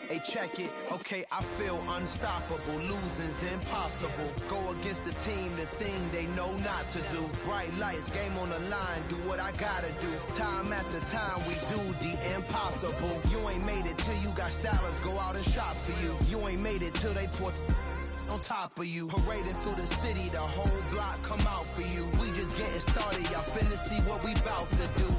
Hey, check it. Okay, I feel unstoppable. Losing's impossible. Go against the team, the thing they know not to do. Bright lights, game on the line. Do what I gotta do. Time after time, we do the impossible. You ain't made it till you got stylers go out and shop for you. You ain't made it till they put on top of you. Parading through the city, the whole block come out for you. We just getting started, y'all finna see what we bout to do.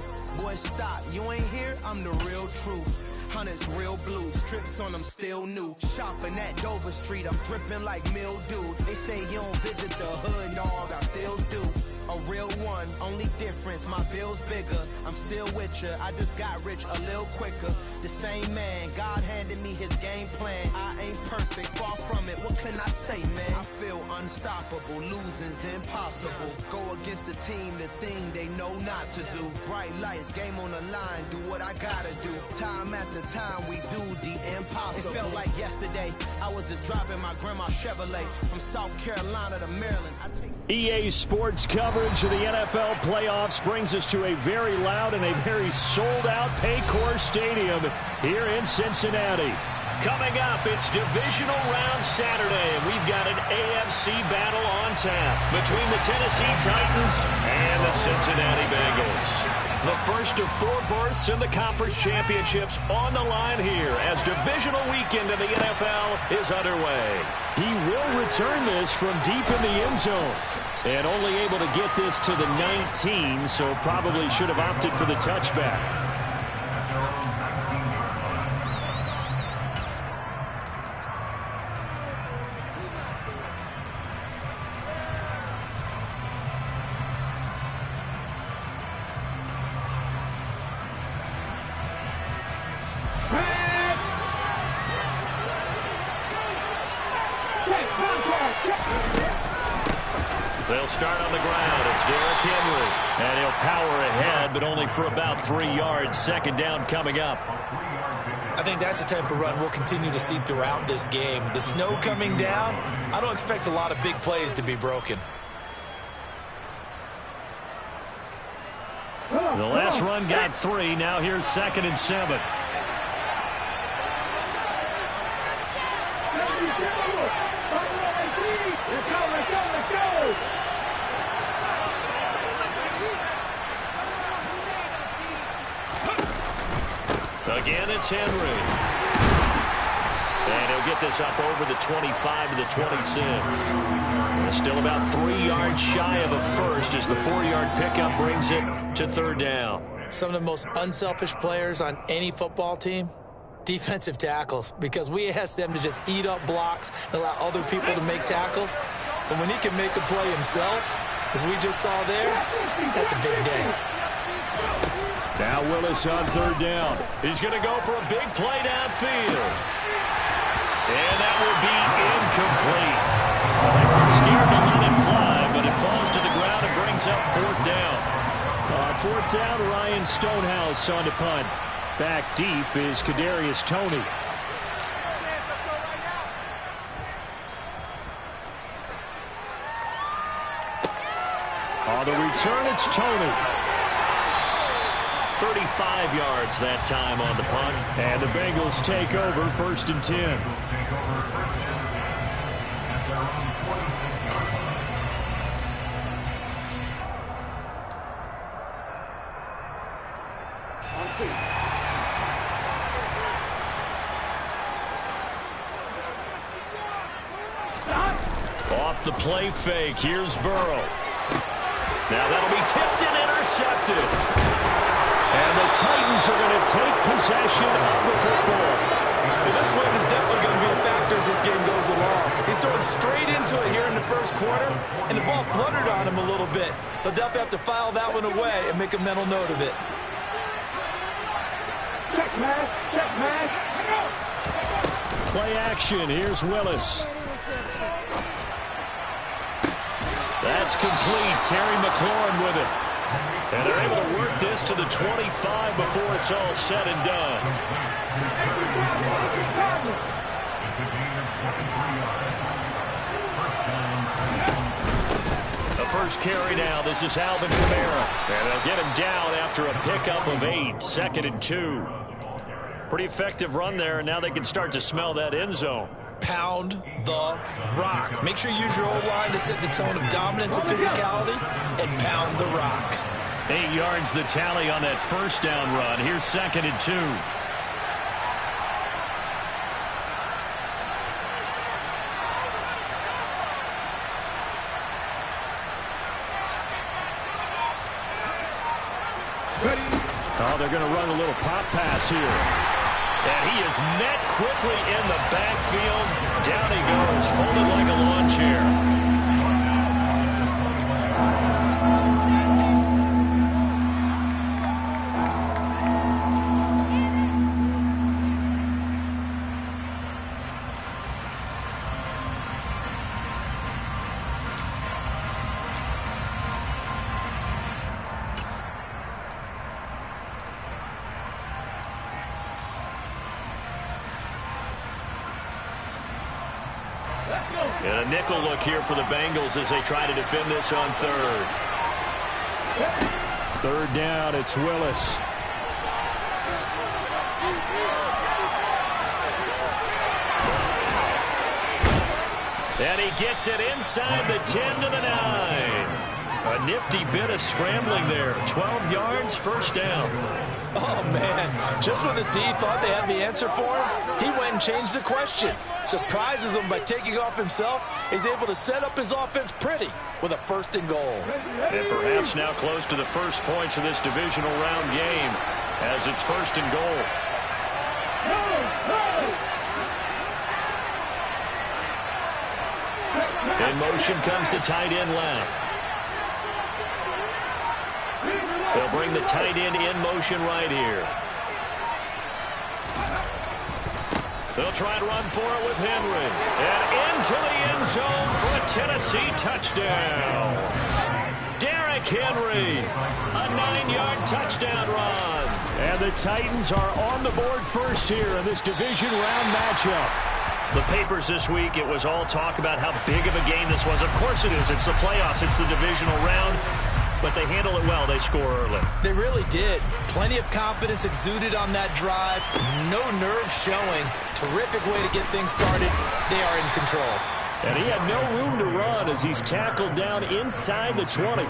Boy, stop, you ain't here, I'm the real truth. Hunters, real blues, trips on them still new. Shopping at Dover Street, I'm dripping like mildew. They say you don't visit the hood, dog, I still do. A real one, only difference, my bill's bigger. I'm still with ya, I just got rich a little quicker. The same man, God handed me his game plan. I ain't perfect, far from it, what can I say, man? I feel unstoppable, losing's impossible. Go against the team, the thing they know not to do. Bright lights, game on the line, do what I gotta do. Time after time, we do the impossible. It felt like yesterday, I was just driving my grandma's Chevrolet from South Carolina to Maryland. EA Sports coverage of the NFL playoffs brings us to a very loud and a very sold-out Paycor Stadium here in Cincinnati. Coming up, it's Divisional Round Saturday, and we've got an AFC battle on tap between the Tennessee Titans and the Cincinnati Bengals. The first of 4 berths in the conference championships on the line here as divisional weekend in the NFL is underway. He will return this from deep in the end zone and only able to get this to the 19, so probably should have opted for the touchback. They'll start on the ground. It's Derrick Henry. And he'll power ahead, but only for about 3 yards. Second down coming up. I think that's the type of run we'll continue to see throughout this game. The snow coming down, I don't expect a lot of big plays to be broken. The last run got 3. Now here's 2nd and 7. Again, it's Henry. And he'll get this up over the 25 to the 26. Still about 3 yards shy of a first as the 4-yard pickup brings it to 3rd down. Some of the most unselfish players on any football team, defensive tackles, because we ask them to just eat up blocks and allow other people to make tackles. But when he can make a play himself, as we just saw there, that's a big day. Now Willis on 3rd down. He's going to go for a big play downfield. And that will be incomplete. They weren't scared to let it fly, but it falls to the ground and brings up 4th down. 4th down, Ryan Stonehouse on to punt. Back deep is Kadarius Toney. On the return, it's Toney. 35 yards that time on the punt. And the Bengals take over 1st and 10. Off the play fake, here's Burrow. Now that'll be tipped and intercepted. And the Titans are going to take possession of the football. Well, this win is definitely going to be a factor as this game goes along. He's throwing straight into it here in the 1st quarter, and the ball fluttered on him a little bit. He'll definitely have to file that one away and make a mental note of it. Check, man. Check, man. Play action. Here's Willis. That's complete. Terry McLaurin with it. And they're able to work this to the 25 before it's all said and done. The first carry now. This is Alvin Kamara. And they'll get him down after a pickup of 8. 2nd and 2. Pretty effective run there, and now they can start to smell that end zone. Pound the rock. Make sure you use your O-line to set the tone of dominance and physicality, and pound the rock. 8 yards the tally on that first down run. Here's 2nd and 2. Oh, they're going to run a little pop pass here. And he is met quickly in the backfield. Down he goes, folded like a lawn chair. And a nickel look here for the Bengals as they try to defend this on 3rd. 3rd down, it's Willis. And he gets it inside the 10 to the 9. A nifty bit of scrambling there. 12 yards, first down. Oh, man. Just when the D thought they had the answer for him, he went and changed the question. Surprises him by taking off himself. He's able to set up his offense pretty with a 1st and goal. And perhaps now close to the first points of this divisional round game as it's 1st and goal. In motion comes the tight end left. They'll bring the tight end in motion right here. They'll try and run for it with Henry. And into the end zone for a Tennessee touchdown. Derrick Henry, a 9-yard touchdown run. And the Titans are on the board first here in this division round matchup. The papers this week, it was all talk about how big of a game this was. Of course it is. It's the playoffs. It's the divisional round. But they handle it well. They score early. They really did. Plenty of confidence exuded on that drive. No nerves showing. Terrific way to get things started. They are in control. And he had no room to run as he's tackled down inside the 20.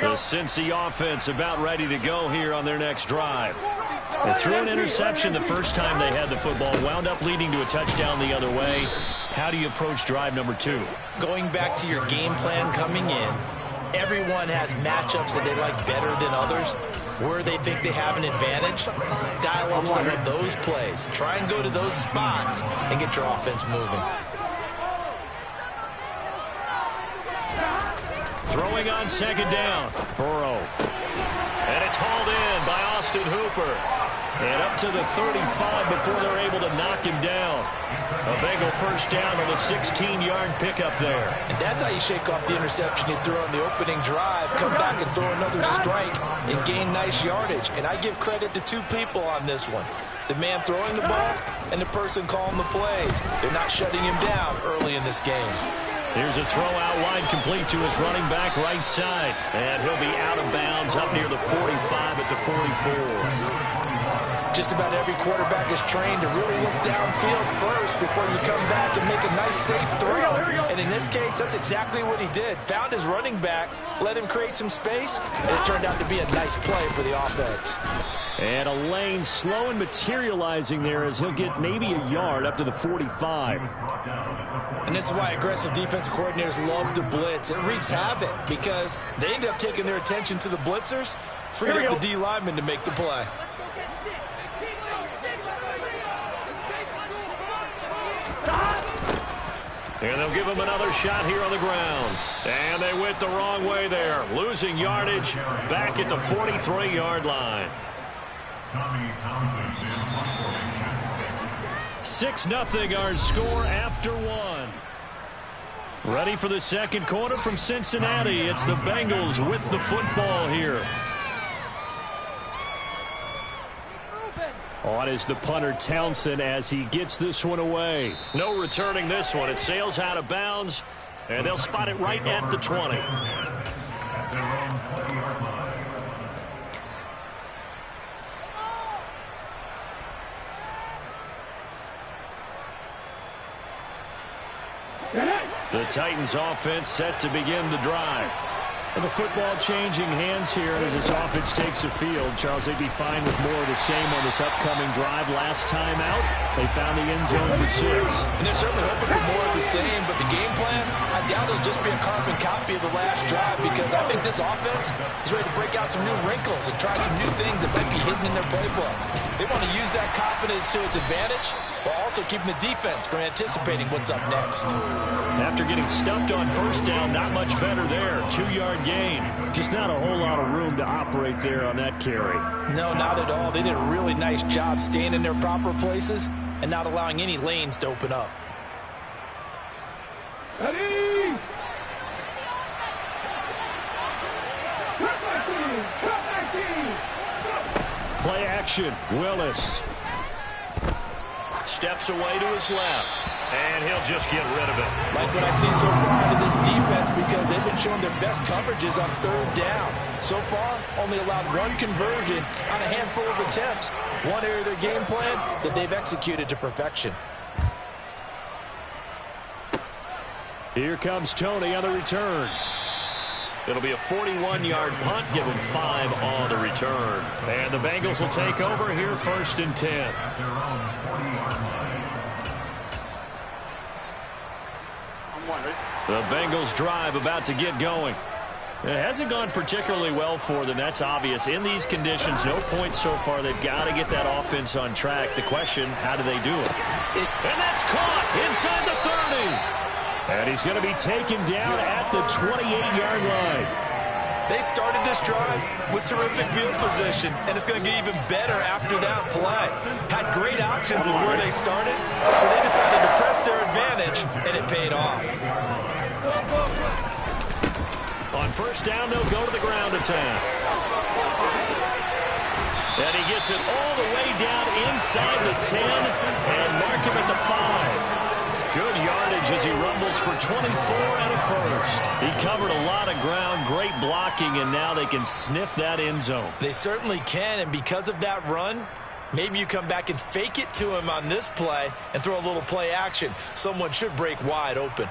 The Cincy offense about ready to go here on their next drive. They threw an interception the first time they had the football, wound up leading to a touchdown the other way. How do you approach drive number 2? Going back to your game plan coming in, everyone has matchups that they like better than others. Where they think they have an advantage, dial up some of those plays. Try and go to those spots and get your offense moving. Throwing on 2nd down, Burrow. And it's hauled in by Austin Hooper. And up to the 35 before they're able to knock him down. A Bengal first down on the 16-yard pickup there. And that's how you shake off the interception you threw on the opening drive. Come back and throw another strike and gain nice yardage. And I give credit to 2 people on this one. The man throwing the ball and the person calling the plays. They're not shutting him down early in this game. Here's a throw out wide complete to his running back right side. And he'll be out of bounds up near the 45 at the 44. Just about every quarterback is trained to really look downfield first before you come back and make a nice safe throw. And in this case, that's exactly what he did. Found his running back, let him create some space, and it turned out to be a nice play for the offense. And a lane slow and materializing there as he'll get maybe a yard up to the 45. And this is why aggressive defensive coordinators love to blitz. It wreaks havoc because they end up taking their attention to the blitzers, freeing up the D lineman to make the play. And they'll give him another shot here on the ground. And they went the wrong way there. Losing yardage back at the 43-yard line. 6-0 our score after 1. Ready for the second quarter from Cincinnati. It's the Bengals with the football here. On is the punter Townsend as he gets this one away. No returning this one. It sails out of bounds And they'll spot it right at the 20. The Titans offense set to begin the drive. And the football changing hands here as this offense takes the field. Charles, they'd be fine with more of the same on this upcoming drive. Last time out, they found the end zone for 6. And they're certainly hoping for more of the same, but the game plan, I doubt it'll just be a carbon copy of the last drive, because I think this offense is ready to break out some new wrinkles and try some new things that might be hidden in their playbook. They want to use that confidence to its advantage, while also keeping the defense from anticipating what's up next. After getting stuffed on first down, not much better there. 2-yard gain. Just not a whole lot of room to operate there on that carry. No, not at all. They did a really nice job staying in their proper places and not allowing any lanes to open up. Ready? Play action. Willis steps away to his left. And he'll just get rid of it. Like what I see so far out of this defense, because they've been showing their best coverages on 3rd down. So far, only allowed 1 conversion on a handful of attempts. One area of their game plan that they've executed to perfection. Here comes Tony on the return. It'll be a 41-yard punt, given 5 on the return. And the Bengals will take over here, 1st and 10. The Bengals drive about to get going. It hasn't gone particularly well for them. That's obvious. In these conditions, no points so far. They've got to get that offense on track. The question, how do they do it? And that's caught inside the 30. And he's going to be taken down at the 28-yard line. They started this drive with terrific field position, and it's going to get even better after that play. Had great options with where they started, so they decided to press their advantage, and it paid off. On first down, they'll go to the ground attack. And he gets it all the way down inside the 10 and mark him at the 5. Good yardage as he rumbles for 24 and a first. He covered a lot of ground, great blocking, and now they can sniff that end zone. They certainly can, and because of that run, maybe you come back and fake it to him on this play and throw a little play action. Someone should break wide open.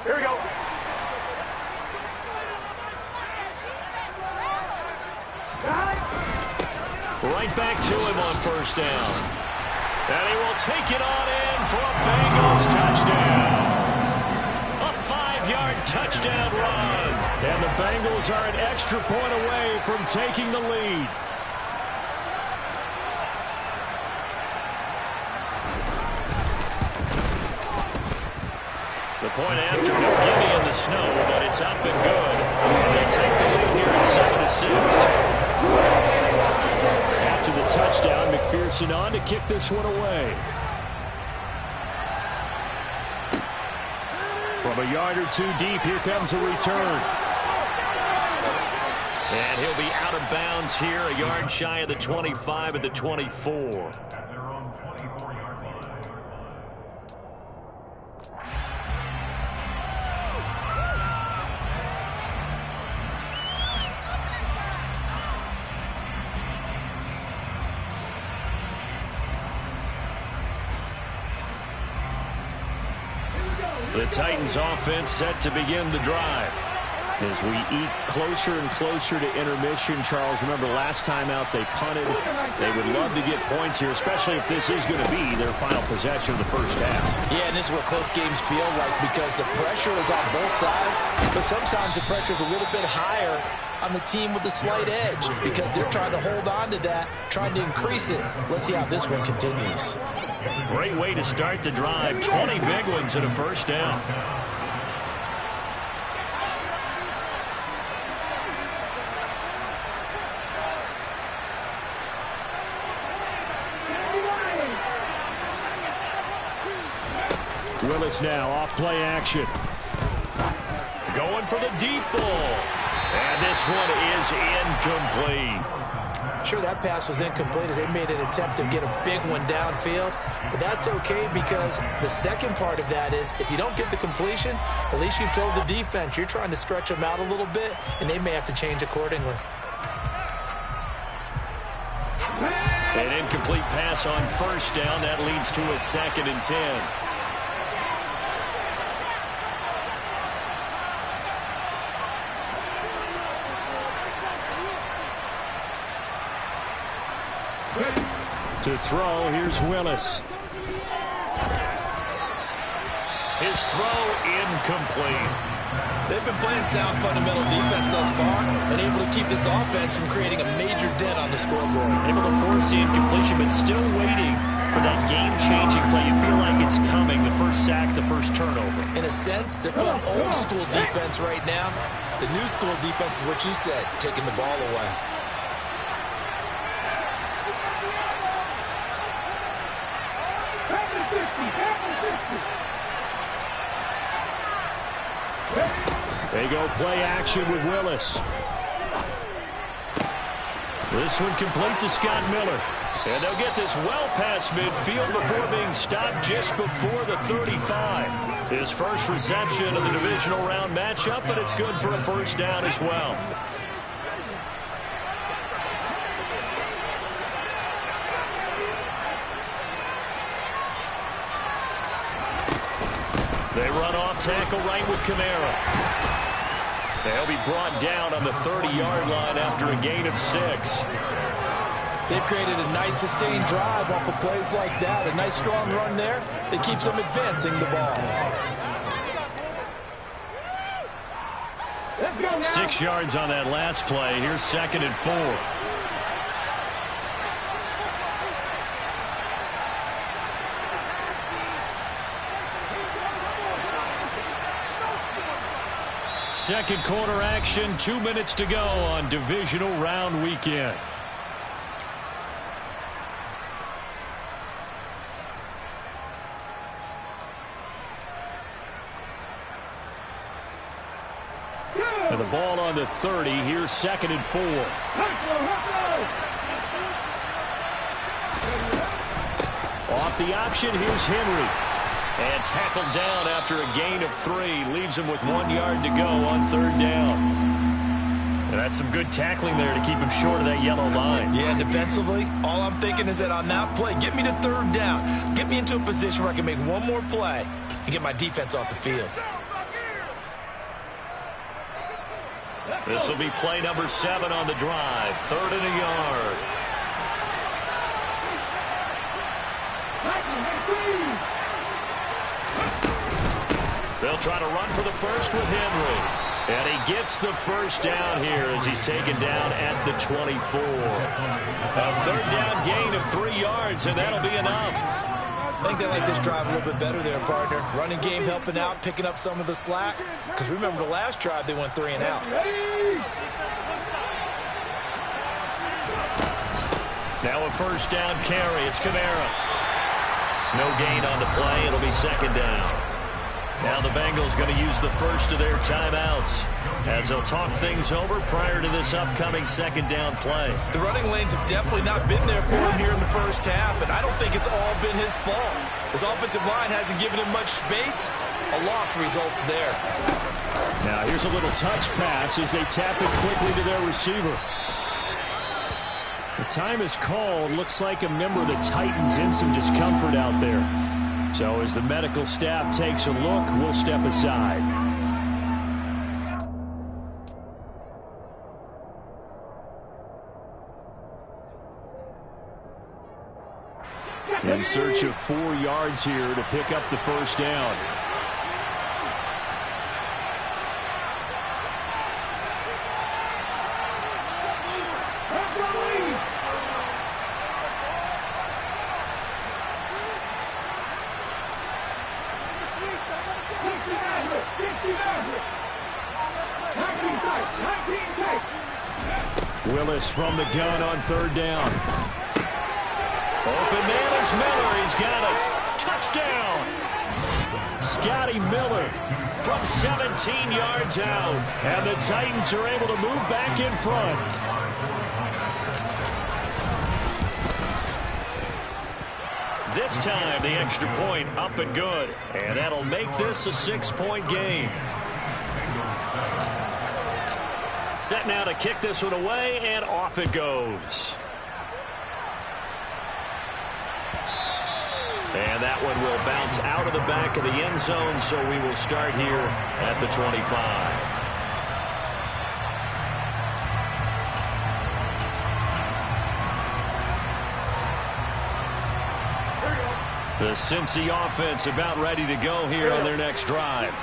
Here we go. Right back to him on first down. And he will take it on in for a Bengals touchdown. A 5-yard touchdown run. And the Bengals are an extra point away from taking the lead. The point after, no gimme in the snow, but it's up and good. And they take the lead here at 7-6. After the touchdown, McPherson on to kick this one away. From a yard or 2 deep, here comes a return. And he'll be out of bounds here, a yard shy of the 25 at the 24. The Titans offense set to begin the drive. As we eat closer and closer to intermission, Charles, remember last time out they punted. They would love to get points here, especially if this is going to be their final possession of the first half. Yeah, and this is what close games feel like, because the pressure is on both sides, but sometimes the pressure is a little bit higher on the team with the slight edge, because they're trying to hold on to that, trying to increase it. Let's see how this one continues. Great way to start the drive. 20 big ones and a first down. Willis now off play action. Going for the deep ball. And this one is incomplete. Sure, that pass was incomplete as they made an attempt to get a big one downfield, but that's okay because the second part of that is if you don't get the completion, at least you've told the defense you're trying to stretch them out a little bit, and they may have to change accordingly. An incomplete pass on first down. That leads to a 2nd and 10. To throw, here's Willis. His throw incomplete. They've been playing sound fundamental defense thus far and able to keep this offense from creating a major dent on the scoreboard. Able to force the incompletion, but still waiting for that game-changing play. You feel like it's coming, the first sack, the first turnover. In a sense, they're playing old-school defense right now. The new-school defense is what you said, taking the ball away. They go play action with Willis. This one complete to Scott Miller. And they'll get this well past midfield before being stopped just before the 35. His first reception of the divisional round matchup, but it's good for a first down as well. They run off tackle right with Kamara. They'll be brought down on the 30-yard line after a gain of 6. They've created a nice sustained drive off of plays like that. A nice strong run there that keeps them advancing the ball. 6 yards on that last play. Here's 2nd and 4. Second quarter action, 2 minutes to go on divisional round weekend. And the ball on the 30, here's 2nd and 4. Off the option, here's Henry. And tackled down after a gain of 3. Leaves him with 1 yard to go on 3rd down. And that's some good tackling there to keep him short of that yellow line. Yeah, defensively, all I'm thinking is that on that play, get me to 3rd down. Get me into a position where I can make one more play and get my defense off the field. This will be play number 7 on the drive. 3rd and a yard. They'll try to run for the first with Henry. And he gets the first down here as he's taken down at the 24. A 3rd down gain of 3 yards, and that'll be enough. I think they like this drive a little bit better there, partner. Running game helping out, picking up some of the slack. Because remember the last drive, they went 3 and out. Now a first down carry. It's Kamara. No gain on the play. It'll be 2nd down. Now the Bengals going to use the first of their timeouts as they'll talk things over prior to this upcoming 2nd down play. The running lanes have definitely not been there for him here in the first half, and I don't think it's all been his fault. His offensive line hasn't given him much space. A loss results there. Now here's a little touch pass as they tap it quickly to their receiver. The time is called. Looks like a member of the Titans in some discomfort out there. So as the medical staff takes a look, we'll step aside. In search of 4 yards here to pick up the first down. Willis from the gun on 3rd down. Open man is Miller. He's got it. Touchdown. Scotty Miller from 17 yards out. And the Titans are able to move back in front. This time, the extra point up and good. And that'll make this a 6-point game. Set now to kick this one away, and off it goes. And that one will bounce out of the back of the end zone, so we will start here at the 25. The Cincy offense about ready to go here on their next drive.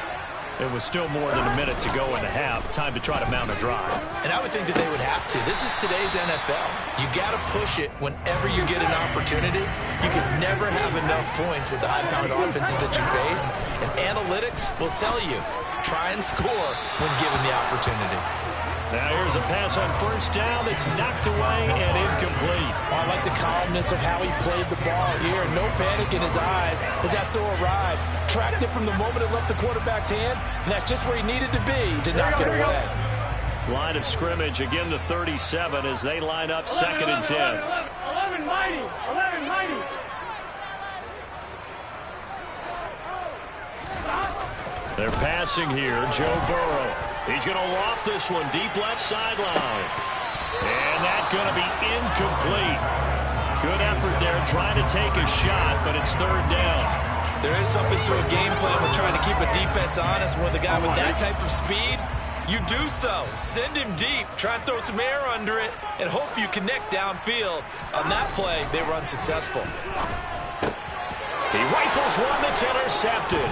It was still more than a minute to go in the half. Time to try to mount a drive. And I would think that they would have to. This is today's NFL. You got to push it whenever you get an opportunity. You can never have enough points with the high-powered offenses that you face. And analytics will tell you, try and score when given the opportunity. Now here's a pass on first down that's knocked away and incomplete. I like the calmness of how he played the ball here. No panic in his eyes as that throw arrived. Tracked it from the moment it left the quarterback's hand, and that's just where he needed to be to knock it away. Line of scrimmage, again the 37 as they line up 2nd and 10. 11 mighty. 11 mighty. They're passing here, Joe Burrow. He's going to loft this one deep left sideline. And that's going to be incomplete. Good effort there trying to take a shot, but it's 3rd down. There is something to a game plan with trying to keep a defense honest. With a guy with that type of speed, you do so. Send him deep. Try and throw some air under it and hope you connect downfield. On that play, they were unsuccessful. He rifles one that's intercepted.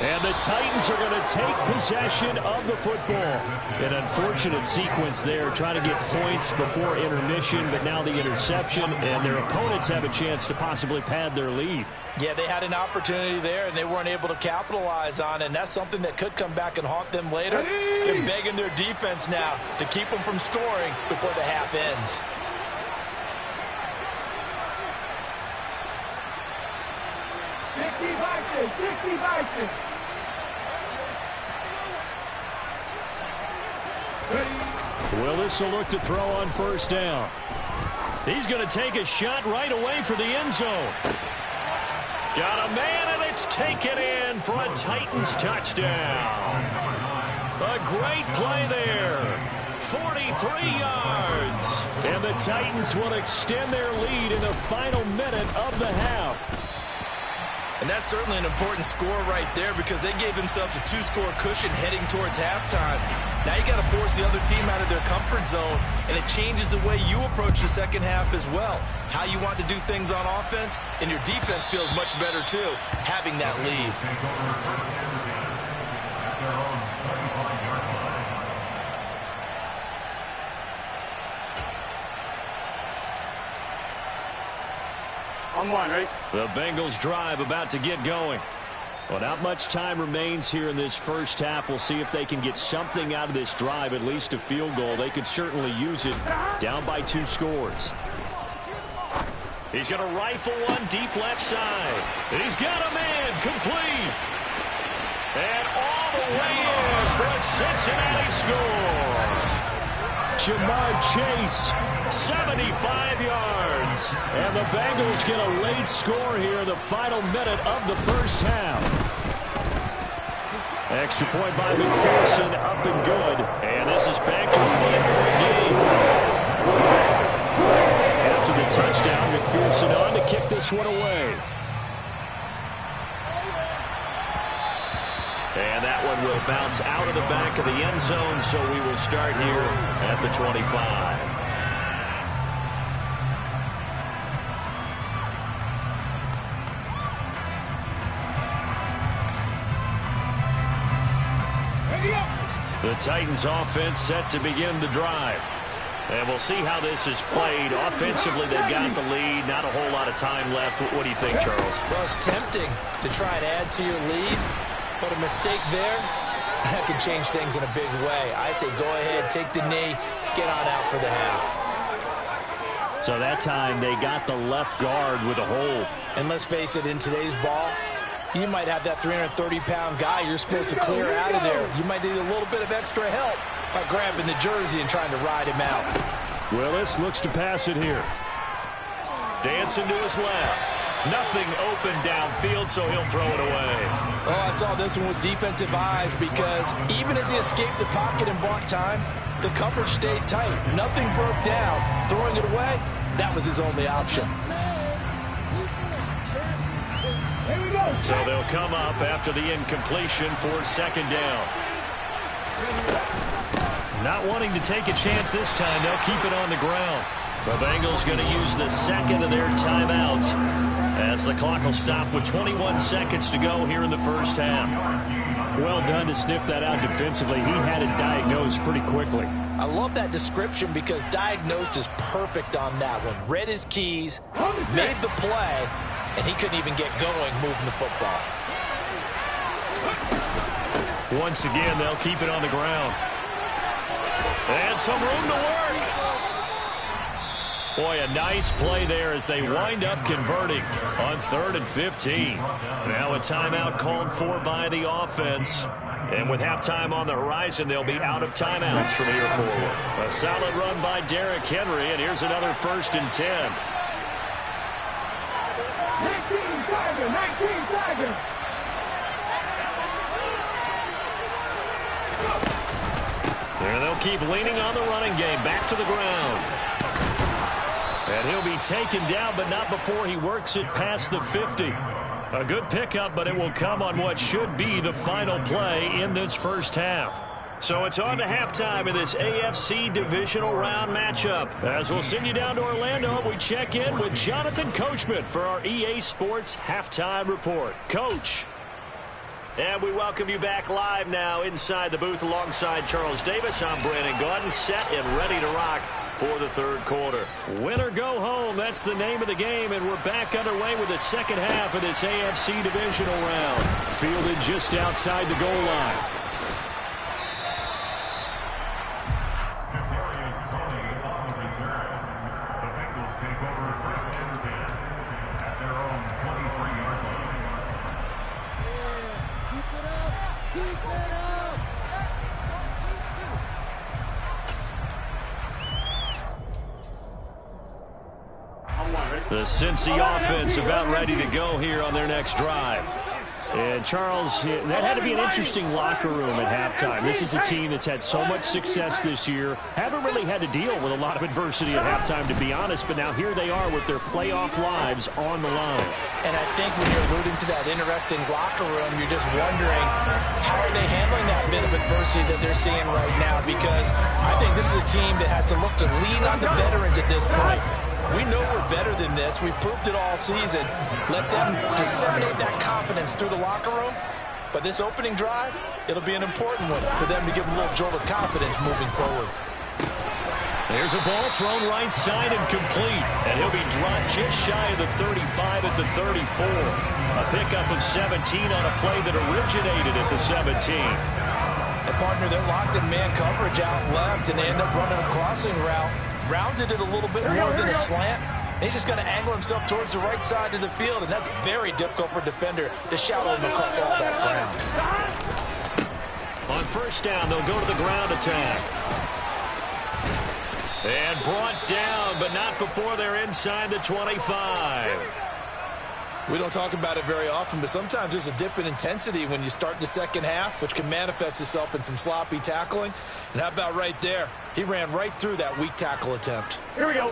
And the Titans are going to take possession of the football. An unfortunate sequence there, trying to get points before intermission, but now the interception, and their opponents have a chance to possibly pad their lead. Yeah, they had an opportunity there, and they weren't able to capitalize on it, and that's something that could come back and haunt them later. They're begging their defense now to keep them from scoring before the half ends. Willis will look to throw on first down. He's going to take a shot right away for the end zone. Got a man, and it's taken in for a Titans touchdown. A great play there. 43 yards. And the Titans will extend their lead in the final minute of the half. And that's certainly an important score right there because they gave themselves a 2-score cushion heading towards halftime. Now you got to force the other team out of their comfort zone, and it changes the way you approach the second half as well. How you want to do things on offense, and your defense feels much better too, having that lead. On one, right? The Bengals drive about to get going. Well, not much time remains here in this first half. We'll see if they can get something out of this drive, at least a field goal. They could certainly use it down by 2 scores. He's going to rifle one deep left side. He's got a man complete. And all the way in for a Cincinnati score. Jamar Chase, 75 yards. And the Bengals get a late score here in the final minute of the first half. Extra point by McPherson, up and good. And this is back to a 5-point game. After the touchdown, McPherson on to kick this one away. And that one will bounce out of the back of the end zone, so we will start here at the 25. The Titans offense set to begin the drive. And we'll see how this is played. Offensively, they've got the lead. Not a whole lot of time left. What do you think, Charles? Well, it's tempting to try and add to your lead. But a mistake there, that could change things in a big way. I say go ahead, take the knee, get on out for the half. So that time they got the left guard with a hold. And let's face it, in today's ball, you might have that 330-pound guy you're supposed to clear out of there. You might need a little bit of extra help by grabbing the jersey and trying to ride him out. Willis looks to pass it here. Dancing to his left. Nothing open downfield, so he'll throw it away. Oh, I saw this one with defensive eyes because even as he escaped the pocket and bought time, the coverage stayed tight. Nothing broke down. Throwing it away, that was his only option. So they'll come up after the incompletion for second down. Not wanting to take a chance this time, they'll keep it on the ground. The Bengals going to use the second of their timeouts as the clock will stop with 21 seconds to go here in the first half. Well done to sniff that out defensively. He had it diagnosed pretty quickly. I love that description because diagnosed is perfect on that one. Read his keys, made the play, and he couldn't even get going moving the football. Once again, they'll keep it on the ground. And some room to work. Boy, a nice play there as they wind up converting on 3rd and 15. Now a timeout called for by the offense. And with halftime on the horizon, they'll be out of timeouts from here forward. A solid run by Derrick Henry, and here's another 1st and 10. 19 Tiger. There they'll keep leaning on the running game. Back to the ground. And he'll be taken down, but not before he works it past the 50. A good pickup, but it will come on what should be the final play in this first half. So it's on to halftime in this AFC Divisional Round matchup. As we'll send you down to Orlando, we check in with Jonathan Coachman for our EA Sports Halftime Report. Coach. And we welcome you back live now inside the booth alongside Charles Davis. I'm Brandon Gaudin, set and ready to rock for the third quarter. Win or go home, that's the name of the game, and we're back underway with the second half of this AFC Divisional Round. Fielded just outside the goal line. The Cincy offense about ready to go here on their next drive. And Charles, that had to be an interesting locker room at halftime. This is a team that's had so much success this year. Haven't really had to deal with a lot of adversity at halftime, to be honest. But now here they are with their playoff lives on the line. And I think when you're alluding to that interesting locker room, you're just wondering how are they handling that bit of adversity that they're seeing right now? Because I think this is a team that has to look to lean on the veterans at this point. We know we're better than this. We've proved it all season. Let them disseminate that confidence through the locker room. But this opening drive, it'll be an important one for them to give them a little jolt of confidence moving forward. There's a ball thrown right side and complete. And he'll be dropped just shy of the 35 at the 34. A pickup of 17 on a play that originated at the 17. And partner, they're locked in man coverage out left, and they end up running a crossing route. Rounded it a little bit more than a slant. And he's just going to angle himself towards the right side of the field, and that's very difficult for a defender to shadow him across all that ground. On first down, they'll go to the ground attack. And brought down, but not before they're inside the 25. We don't talk about it very often, but sometimes there's a dip in intensity when you start the second half, which can manifest itself in some sloppy tackling. And how about right there? He ran right through that weak tackle attempt. Here we go.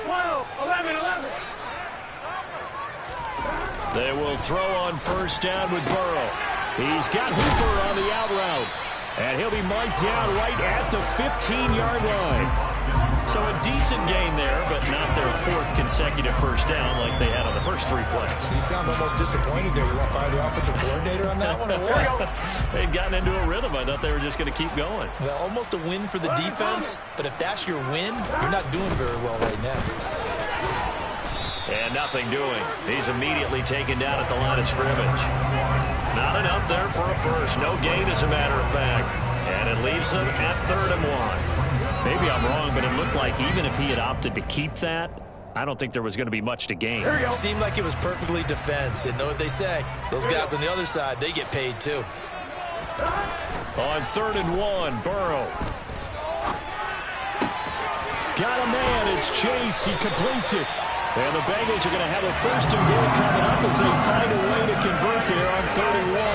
Whoa, 11. They will throw on first down with Burrow. He's got Hooper on the out route. And he'll be marked down right at the 15-yard line. So a decent gain there, but not their fourth consecutive first down like they had on the first three plays. You sound almost disappointed there. You want to fire the offensive coordinator on that one? They'd gotten into a rhythm. I thought they were just going to keep going. Well, almost a win for the defense, but if that's your win, you're not doing very well right now. And nothing doing. He's immediately taken down at the line of scrimmage. Not enough there for a first. No gain, as a matter of fact. And it leaves them at 3rd and 1. Maybe I'm wrong, but it looked like even if he had opted to keep that, I don't think there was going to be much to gain. Seemed like it was perfectly defense. And know what they say? Those guys on the other side, they get paid too. On 3rd and 1, Burrow. got a man. It's Chase. He completes it. And the Bengals are going to have a 1st and goal coming up as they find a way to convert there on 3rd and 1.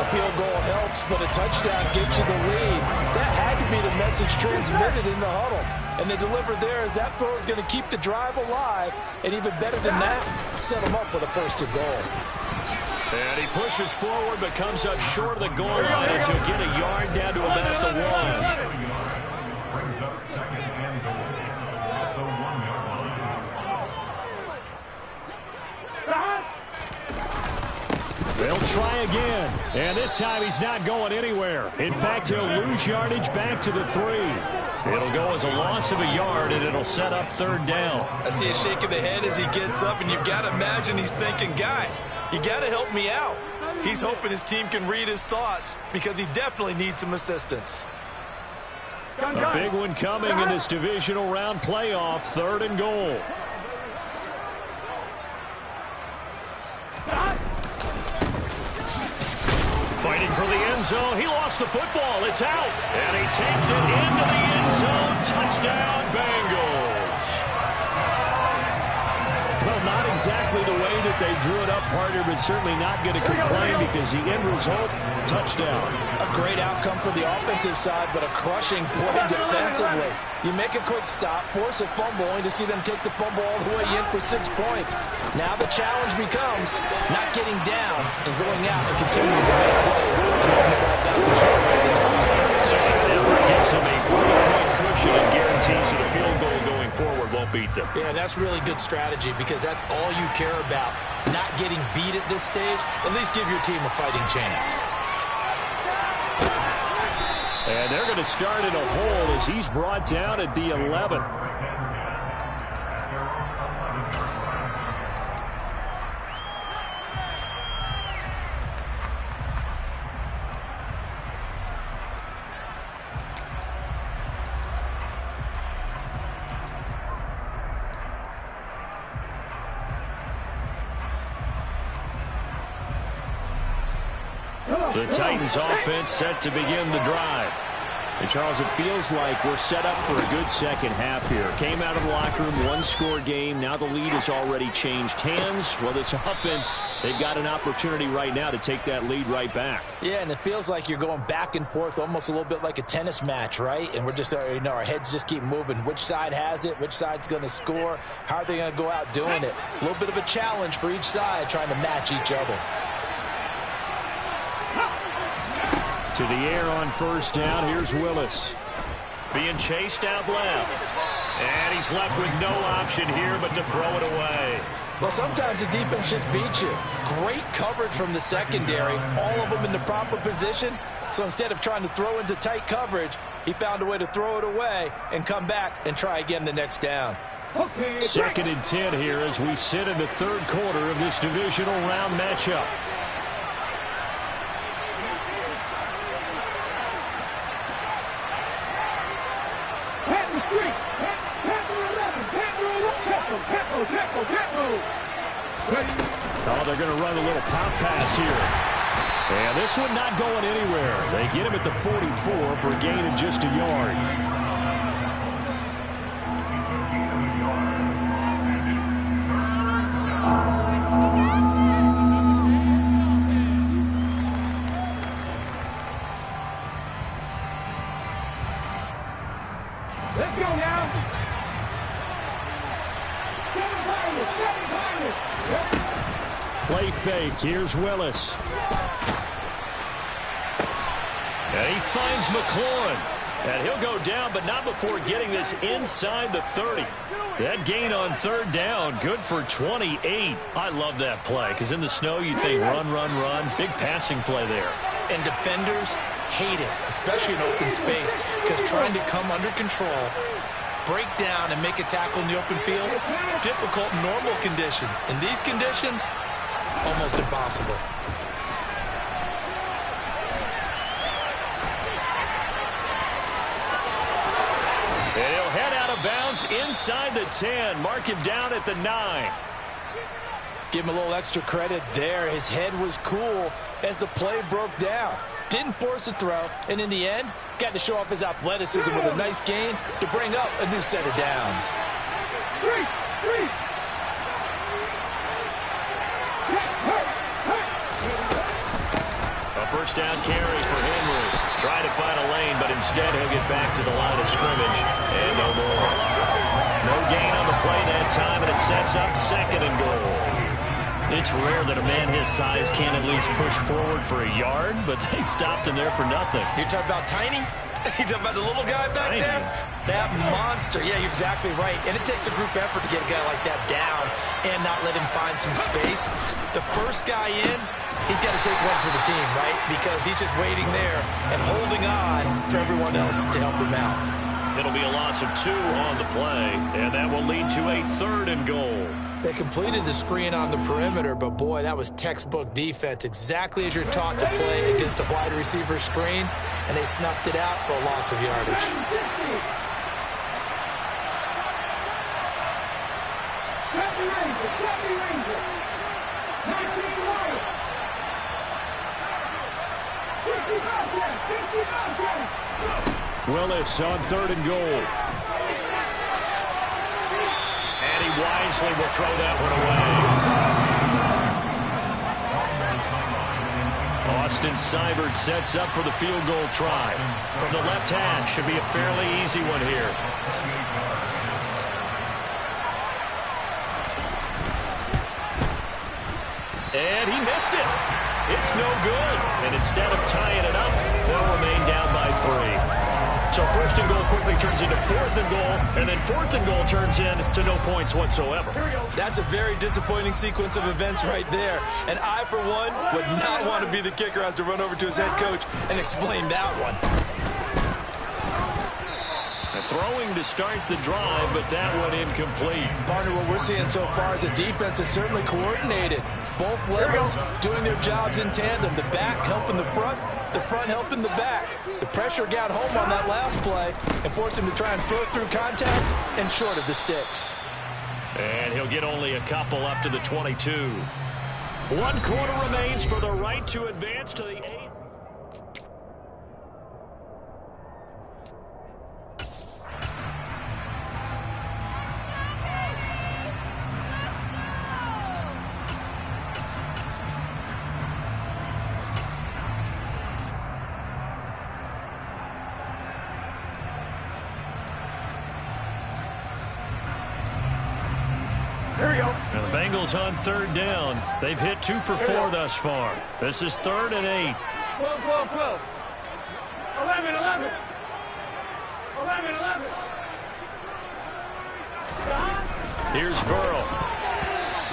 A field goal helps, but a touchdown gets you the lead. That had to be the message transmitted in the huddle. And they delivered there as that throw is going to keep the drive alive. And even better than that, set them up with a 1st and goal. And he pushes forward but comes up short of the goal line as he'll get a yard down to about the 1. Brings up 2nd and goal at the 1-yard line. They'll try again, and this time he's not going anywhere. In fact, he'll lose yardage back to the 3. It'll go as a loss of a yard, and it'll set up 3rd down. I see a shake of the head as he gets up, and you've got to imagine he's thinking, guys, you got to help me out. He's hoping his team can read his thoughts because he definitely needs some assistance. A big one coming in this divisional round playoff, 3rd and goal. Fighting for the end zone. He lost the football. It's out. And he takes it into the end zone. Touchdown, Bengals. Well, not exactly the way that they drew it up, partner, but certainly not going to complain because the end result, touchdown. A great outcome for the offensive side, but a crushing play defensively. You make a quick stop, force a fumble, only to see them take the fumble all the way in for 6 points. Now the challenge becomes not getting down and going out and continuing to make plays and letting the ball bounce short way the next time. So that effort gives them a 40-point cushion and guarantees that a field goal going forward won't beat them. Yeah, that's really good strategy because that's all you care about. Not getting beat at this stage, at least give your team a fighting chance. And they're going to start in a hole as he's brought down at the 11. The Titans offense set to begin the drive. And Charles, it feels like we're set up for a good second half here. Came out of the locker room, 1-score game. Now the lead has already changed hands. Well, this offense, they've got an opportunity right now to take that lead right back. Yeah, and it feels like you're going back and forth almost a little bit like a tennis match, right? And we're just, our heads just keep moving. Which side has it? Which side's going to score? How are they going to go out doing it? A little bit of a challenge for each side trying to match each other. To the air on 1st down. Here's Willis. Being chased out left. And he's left with no option here but to throw it away. Well, sometimes the defense just beats you. Great coverage from the secondary. All of them in the proper position. So instead of trying to throw into tight coverage, he found a way to throw it away and come back and try again the next down. 2nd and 10 here as we sit in the 3rd quarter of this divisional round matchup. Oh, they're going to run a little pop pass here. And this one not going anywhere. They get him at the 44 for a gain of just a yard. Let's go now. Play fake. Here's Willis. And he finds McLaurin. And he'll go down, but not before getting this inside the 30. That gain on 3rd down, good for 28. I love that play, because in the snow you think run, run, run. Big passing play there. And defenders hate it, especially in open space, because trying to come under control, break down, and make a tackle in the open field, difficult in normal conditions. In these conditions, almost impossible. And he'll head out of bounds inside the 10. Mark him down at the 9. Give him a little extra credit there. His head was cool as the play broke down. didn't force a throw, and in the end, got to show off his athleticism with a nice gain to bring up a new set of downs. A first down carry for Henry. Trying to find a lane, but instead he'll get back to the line of scrimmage. And no more. No gain on the play that time, and it sets up 2nd and goal. It's rare that a man his size can't at least push forward for a yard, but they stopped him there for nothing. You're talking about tiny? You're talking about the little guy back there? That monster. Yeah, you're exactly right. And it takes a group effort to get a guy like that down and not let him find some space. The first guy in, he's got to take one for the team, right? Because he's just waiting there and holding on for everyone else to help him out. It'll be a loss of 2 on the play, and that will lead to a 3rd and goal. They completed the screen on the perimeter, but boy, that was textbook defense, exactly as you're taught to play against a wide receiver screen, and they snuffed it out for a loss of yardage. Willis on 3rd and goal. And he wisely will throw that one away. Austin Seibert sets up for the field goal try. From the left hash, should be a fairly easy one here. And he missed it. It's no good. And instead of tying it up, they'll remain down by 3. So 1st and goal quickly turns into 4th and goal, and then 4th and goal turns into no points whatsoever. That's a very disappointing sequence of events right there. And I, for one, would not want to be the kicker who has to run over to his head coach and explain that one. Throwing to start the drive, but that one incomplete. Partner, what we're seeing so far is the defense is certainly coordinated. Both levels doing their jobs in tandem. The back helping the front helping the back. The pressure got home on that last play and forced him to try and throw through contact and short of the sticks. And he'll get only a couple up to the 22. 1 quarter remains for the right to advance to the 8th. And the Bengals on 3rd down. They've hit 2 for 4 thus far. This is 3rd and 8. 12. 11. Here's Burrow.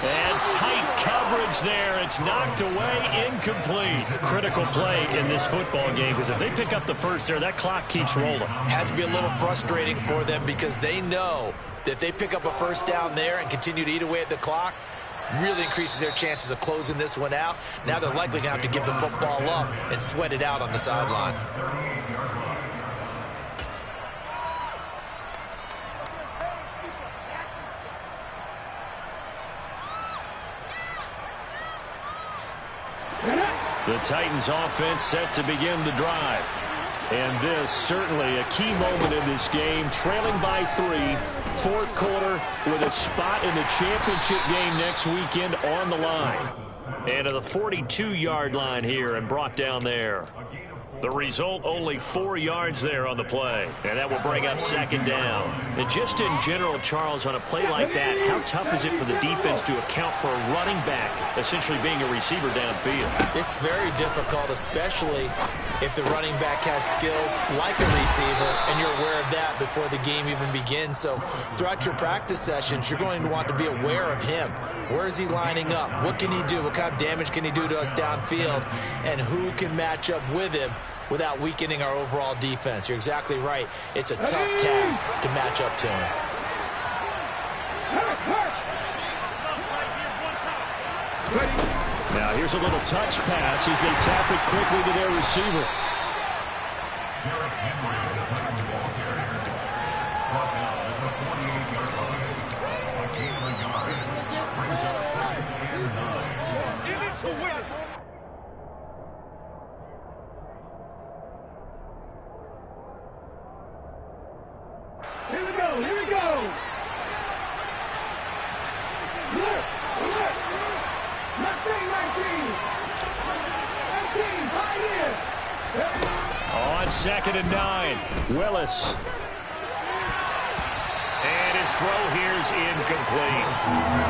And tight coverage there. It's knocked away, incomplete. Critical play in this football game, because if they pick up the first there, that clock keeps rolling. Has to be a little frustrating for them because they know that if they pick up a first down there and continue to eat away at the clock, really increases their chances of closing this one out. Now they're likely going to have to give the football up and sweat it out on the sideline. The Titans offense set to begin the drive. And this certainly a key moment in this game, trailing by 3, 4th quarter with a spot in the championship game next weekend on the line. And to the 42-yard line here and brought down there. The result, only 4 yards there on the play. And that will bring up 2nd down. And just in general, Charles, on a play like that, how tough is it for the defense to account for a running back essentially being a receiver downfield? It's very difficult, especially if the running back has skills like a receiver, and you're aware of that before the game even begins. So throughout your practice sessions, you're going to want to be aware of him. Where is he lining up? What can he do? What kind of damage can he do to us downfield? And who can match up with him without weakening our overall defense? You're exactly right. It's a tough task to match up to him. Now here's a little touch pass as they tap it quickly to their receiver. 2nd and 9. Willis. And his throw here's incomplete.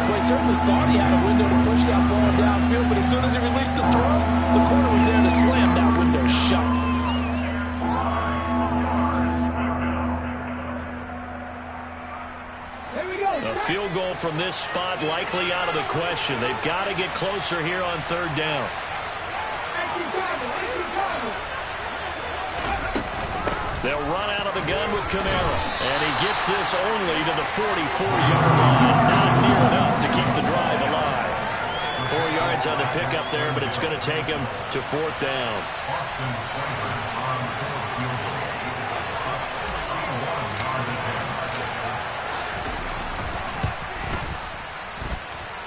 Well, he certainly thought he had a window to push that ball downfield, but as soon as he released the throw, the corner was there to slam that window shut. A field goal from this spot likely out of the question. They've got to get closer here on 3rd down. They'll run out of the gun with Kamara, and he gets this only to the 44-yard line. Not near enough to keep the drive alive. 4 yards on the pickup there, but it's going to take him to 4th down.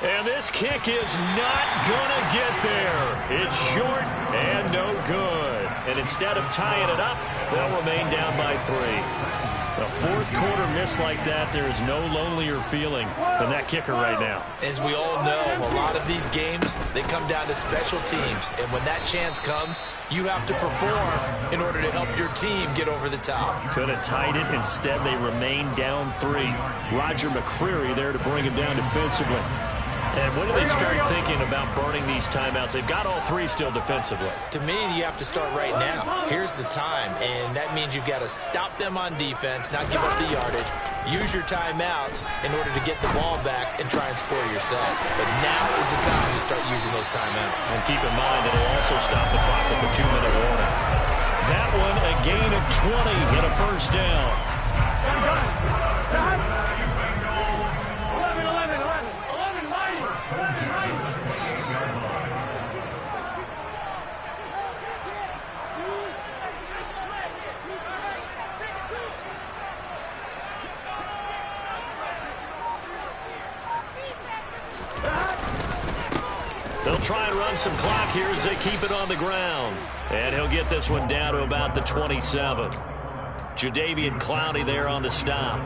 And this kick is not going to get there. It's short and no good. And instead of tying it up, they'll remain down by 3. A 4th quarter miss like that, there is no lonelier feeling than that kicker right now. As we all know, a lot of these games, they come down to special teams. And when that chance comes, you have to perform in order to help your team get over the top. Could have tied it. Instead, they remain down 3. Roger McCreary there to bring him down defensively. And when do they start thinking about burning these timeouts? They've got all 3 still defensively. To me, you have to start right now. Here's the time, and that means you've got to stop them on defense, not give up the yardage, use your timeouts in order to get the ball back and try and score yourself. But now is the time to start using those timeouts. And keep in mind that it'll also stop the clock at the 2-minute warning. That one, a gain of 20 and a 1st down. They'll try and run some clock here as they keep it on the ground. And he'll get this one down to about the 27. Jadeveon Clowney there on the stop.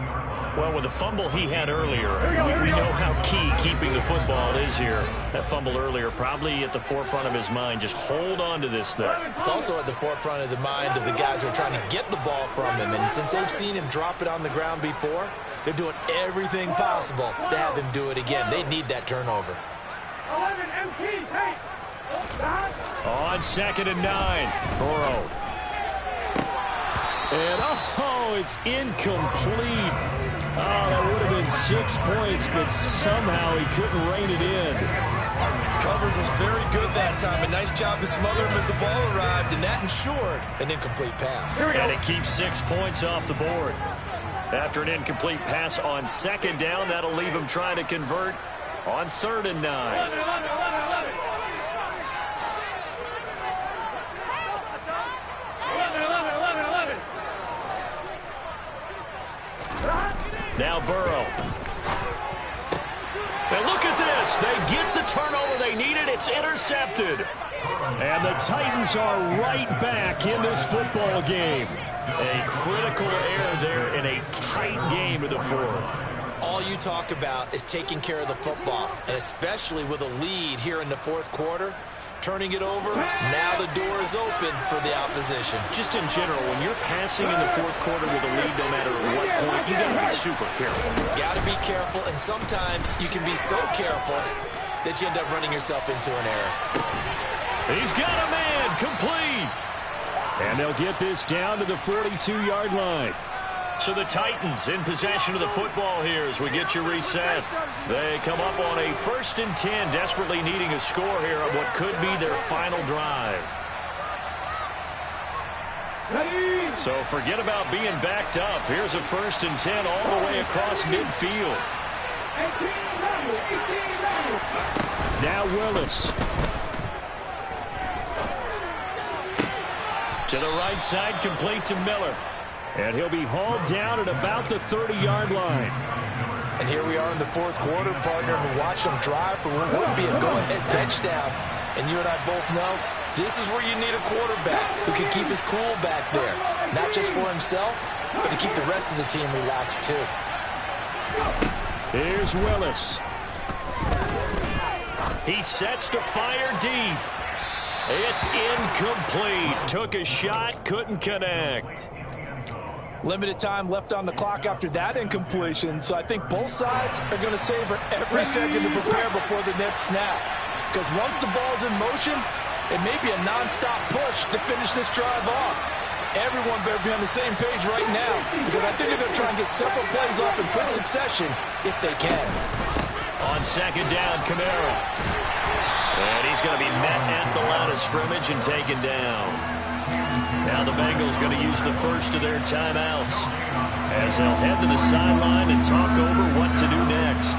Well, with the fumble he had earlier, we know how key keeping the football is here. That fumble earlier probably at the forefront of his mind. Just hold on to this thing. It's also at the forefront of the mind of the guys who are trying to get the ball from him. And since they've seen him drop it on the ground before, they're doing everything possible to have him do it again. They need that turnover. 11 MT, take. On 2nd and 9, Burrow. And, it's incomplete. That would have been 6 points, but somehow he couldn't rein it in. Coverage was very good that time. A nice job to smother him as the ball arrived, and that ensured an incomplete pass. And it keeps 6 points off the board. After an incomplete pass on 2nd down, that'll leave him trying to convert on 3rd and 9. 11. Now Burrow. And look at this. They get the turnover they needed. It's intercepted. And the Titans are right back in this football game. A critical error there in a tight game in the 4th. All you talk about is taking care of the football, and especially with a lead here in the 4th quarter, turning it over, now the door is open for the opposition. Just in general, when you're passing in the 4th quarter with a lead, no matter at what point, you got to be super careful. Got to be careful, and sometimes you can be so careful that you end up running yourself into an error. He's got a man, complete. And they'll get this down to the 42-yard line. So the Titans in possession of the football here as we get you reset. They come up on a 1st and 10, desperately needing a score here on what could be their final drive. So forget about being backed up. Here's a 1st and 10 all the way across midfield. Now Willis. To the right side, complete to Miller. And he'll be hauled down at about the 30-yard line. And here we are in the 4th quarter, partner, and watch them drive for what would be a go-ahead touchdown. And you and I both know this is where you need a quarterback who can keep his cool back there. Not just for himself, but to keep the rest of the team relaxed too. Here's Willis. He sets to fire deep. It's incomplete. Took a shot, couldn't connect. Limited time left on the clock after that incompletion, so I think both sides are going to savor every second to prepare before the next snap. Because once the ball's in motion, it may be a nonstop push to finish this drive off. Everyone better be on the same page right now, because I think they're going to try and get several plays off in quick succession if they can. On second down, Kamara. And he's going to be met at the line of scrimmage and taken down. Now the Bengals going to use the first of their timeouts as they'll head to the sideline and talk over what to do next.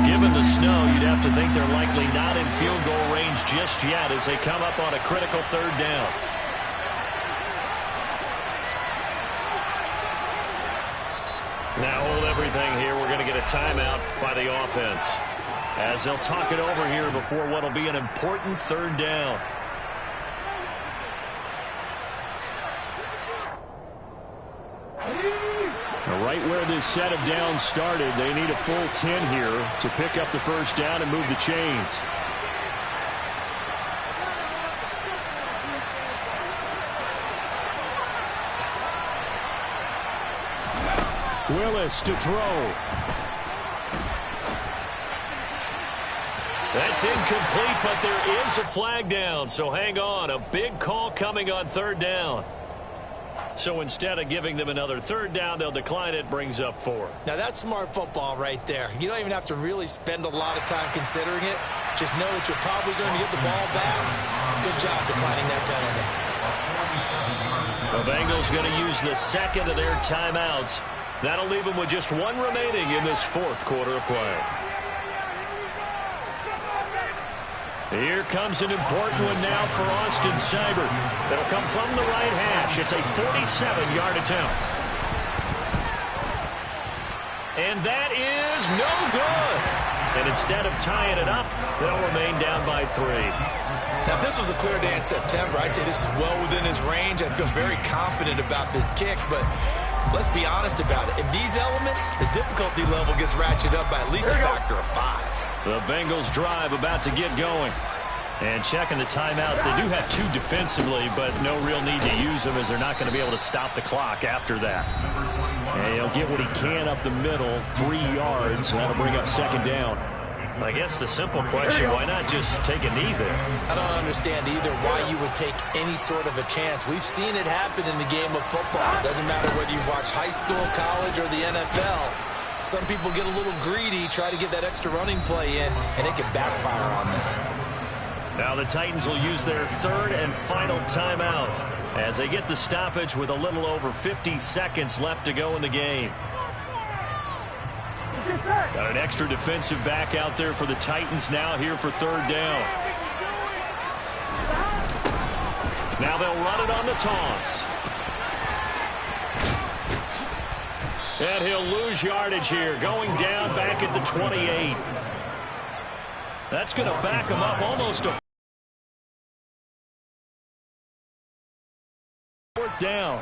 Given the snow, you'd have to think they're likely not in field goal range just yet as they come up on a critical third down. Now hold everything here. We're going to get a timeout by the offense as they'll talk it over here before what will be an important third down. Right where this set of downs started, they need a full 10 here to pick up the first down and move the chains. Willis to throw. That's incomplete, but there is a flag down, so hang on. A big call coming on third down. So instead of giving them another third down, they'll decline it, brings up 4. Now that's smart football right there. You don't even have to really spend a lot of time considering it. Just know that you're probably going to get the ball back. Good job declining that penalty. The Bengals going to use the second of their timeouts. That'll leave them with just one remaining in this fourth quarter of play. Here comes an important one now for Austin Seibert. It'll come from the right hash. It's a 47-yard attempt. And that is no good. And instead of tying it up, they'll remain down by 3. Now, if this was a clear day in September, I'd say this is well within his range. I'd feel very confident about this kick, but let's be honest about it. In these elements, the difficulty level gets ratcheted up by at least a factor of 5. The Bengals drive about to get going. And checking the timeouts, they do have 2 defensively, but no real need to use them as they're not going to be able to stop the clock after that. And he'll get what he can up the middle, 3 yards. That'll bring up second down. I guess the simple question, why not just take a knee there? I don't understand either why you would take any sort of a chance. We've seen it happen in the game of football. It doesn't matter whether you watch high school, college, or the NFL. Some people get a little greedy, try to get that extra running play in, and it can backfire on them. Now the Titans will use their third and final timeout as they get the stoppage with a little over 50 seconds left to go in the game. Got an extra defensive back out there for the Titans now here for third down. Now they'll run it on the toss. And he'll lose yardage here, going down back at the 28. That's going to back him up almost a fourth down.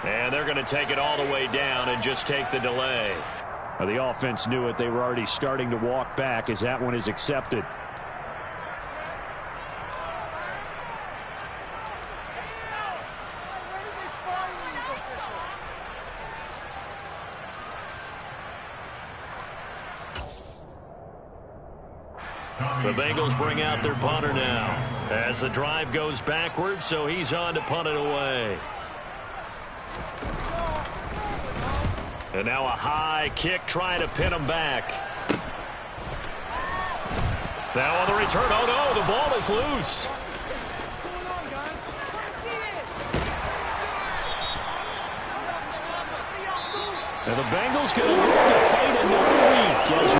And they're going to take it all the way down and just take the delay. Well, the offense knew it. They were already starting to walk back as that one is accepted. The Bengals bring out their punter now as the drive goes backwards, so he's on to punt it away. And now a high kick trying to pin him back. Now on the return, oh no, the ball is loose. And the Bengals get a little to fight in